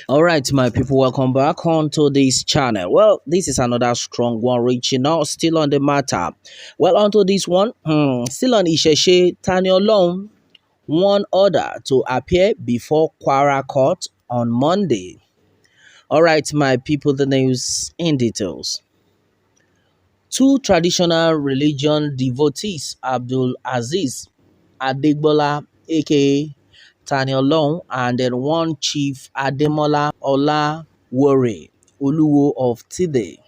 All right, my people, welcome back onto this channel. Well, this is another strong one reaching out, still on the matter. Well, onto this one, still on Isese, Tani Olohun, one order to appear before Kwara Court on Monday. All right, my people, the news in details. Two traditional religion devotees, Abdul Aziz Ademola, aka Tani Olohun, and then one chief Ademola Oluwo of Tede,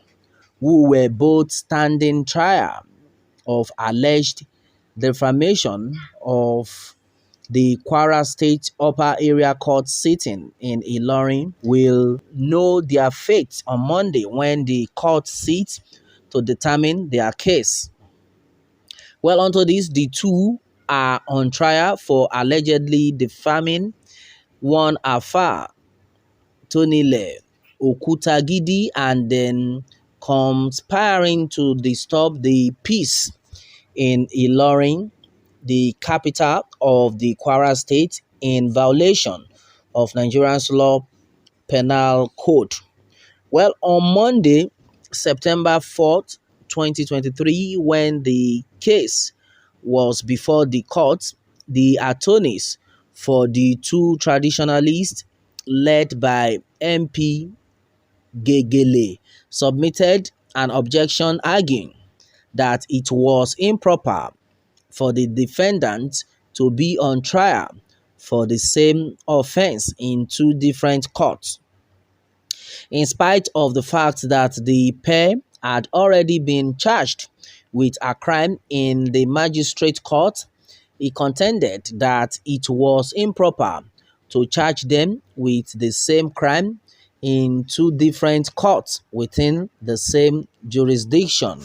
who were both standing trial of alleged defamation of the Kwara State Upper Area Court sitting in Ilorin, will know their fate on Monday when the court sits to determine their case. Well, onto this, the two are on trial for allegedly defaming one Afa Tonile Okutagidi and then conspiring to disturb the peace in Ilorin, the capital of the Kwara State, in violation of Nigerian's law penal code. Well, on Monday, September 4th, 2023, when the case was before the court, the attorneys for the two traditionalists, led by MP Gegele, submitted an objection arguing that it was improper for the defendant to be on trial for the same offense in two different courts, in spite of the fact that the pair had already been charged with a crime in the magistrate court. He contended that it was improper to charge them with the same crime in two different courts within the same jurisdiction.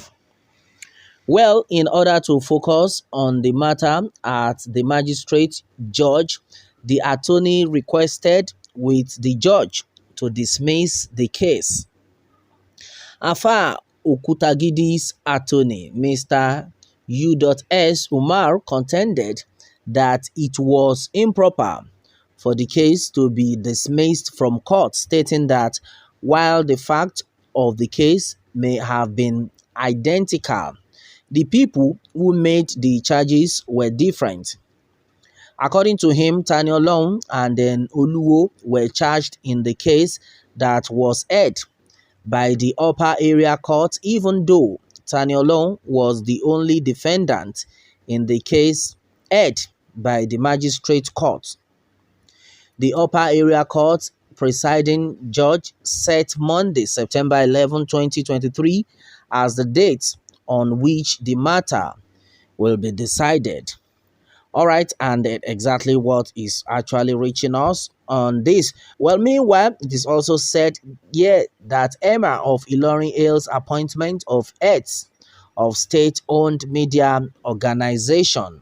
Well, in order to focus on the matter at the magistrate judge, the attorney requested with the judge to dismiss the case. Afa Okutagidi's attorney, Mr. U.S. Umar, contended that it was improper for the case to be dismissed from court, stating that while the fact of the case may have been identical, the people who made the charges were different. According to him, Tani Olohun and then Oluwo were charged in the case that was heard by the upper area court, even though Tani Olohun was the only defendant in the case heard by the magistrate court. The upper area court presiding judge set Monday, September 11, 2023, as the date on which the matter will be decided. All right, and exactly what is actually reaching us on this. Well, meanwhile, it is also said here that Emma of Ilorin hails appointment of heads of state-owned media organization.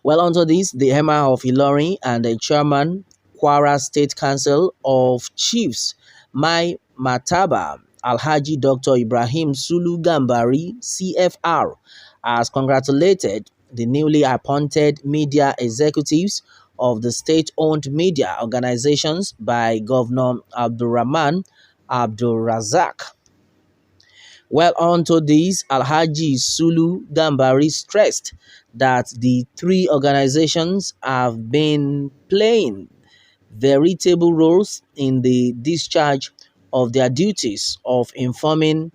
Well, under this, the Emma of Ilorin and the chairman, Kwara State Council of Chiefs, Mai Mataba, Alhaji Dr. Ibrahim Sulu Gambari, CFR, has congratulated the newly appointed media executives of the state-owned media organizations by Governor Abdulrahman Abdul Razak. Well, onto this, Alhaji Sulu Gambari stressed that the three organizations have been playing veritable roles in the discharge of their duties of informing,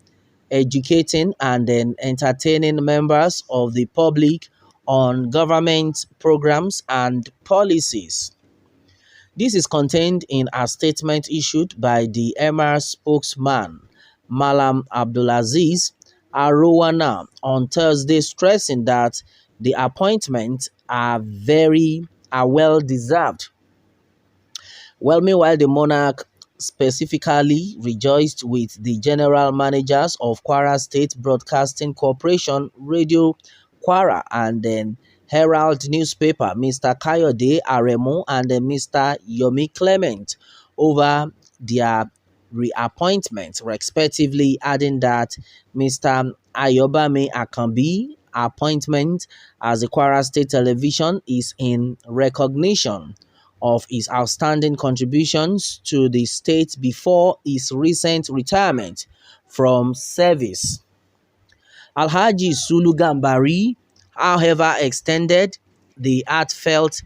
educating, and then entertaining members of the public on government programs and policies. This is contained in a statement issued by the Emir spokesman, Malam Abdulaziz Arowana, on Thursday, stressing that the appointments are well deserved. Well, meanwhile, the monarch specifically rejoiced with the general managers of Kwara State Broadcasting Corporation, Radio Kwara, and then Herald newspaper, Mr. Kayode Aremu and then Mr. Yomi Clement, over their reappointment, respectively, adding that Mr. Ayobami Akambi appointment as the Kwara State Television is in recognition of his outstanding contributions to the state before his recent retirement from service. Alhaji Sulu Gambari, however, extended the heartfelt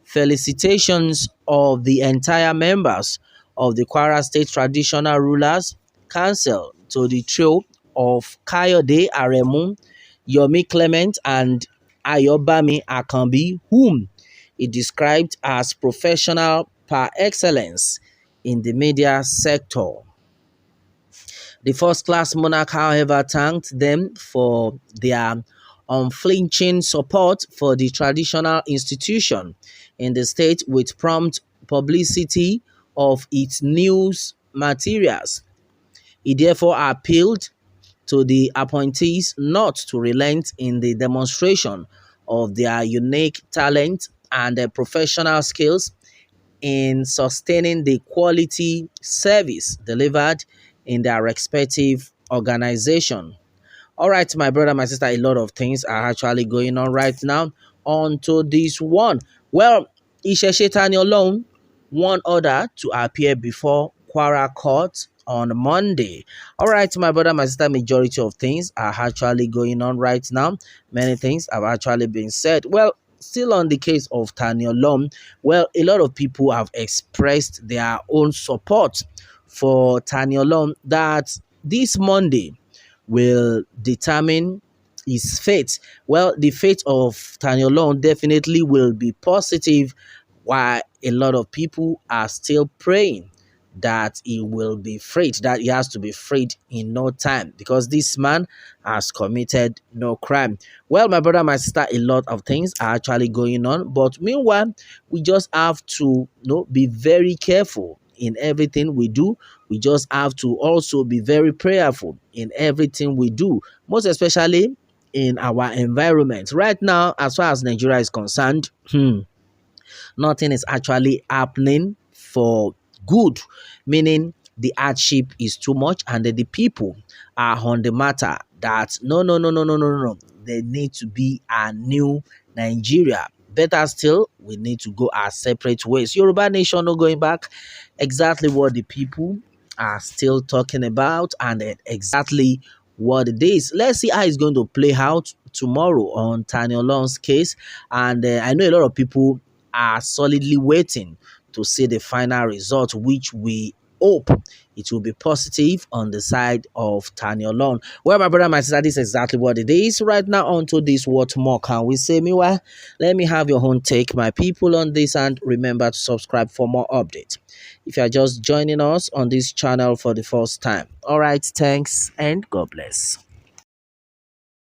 felicitations of the entire members of the Kwara State Traditional Rulers Council to the trio of Kayode Aremu, Yomi Clement, and Ayobami Akambi, whom he described as professional par excellence in the media sector. The first-class monarch, however, thanked them for their unflinching support for the traditional institution in the state with prompt publicity of its news materials. He therefore appealed to the appointees not to relent in the demonstration of their unique talent and professional skills in sustaining the quality service delivered in their respective organization. All right, my brother, my sister, a lot of things are actually going on right now. On to this one. Well, Isese Tani alone, one order to appear before Kwara Court on Monday. All right, my brother, my sister, majority of things are actually going on right now. Many things have actually been said. Well, still on the case of Tani alone, well, a lot of people have expressed their own support for Tani alone that this Monday will determine his fate. Well, the fate of Tani Olohun definitely will be positive, while a lot of people are still praying that he will be freed, that he has to be freed in no time because this man has committed no crime. Well, my brother, my sister, a lot of things are actually going on, but meanwhile, we just have to be very careful in everything we do. We just have to also be very prayerful in everything we do, most especially in our environment. Right now, as far as Nigeria is concerned, nothing is actually happening for good, meaning the hardship is too much and the people are on the matter that no. There need to be a new Nigeria. Better still, we need to go our separate ways. Yoruba nation no going back. Exactly what the people are still talking about and exactly what it is. Let's see how it's going to play out tomorrow on Tani Olohun's case. And I know a lot of people are solidly waiting to see the final result, which we hope it will be positive on the side of Tani Olohun. Well, my brother, my sister, this is exactly what it is. Right now, onto this, what more can we say? Meanwhile, let me have your own take, my people, on this, and remember to subscribe for more updates if you are just joining us on this channel for the first time. All right, thanks and God bless.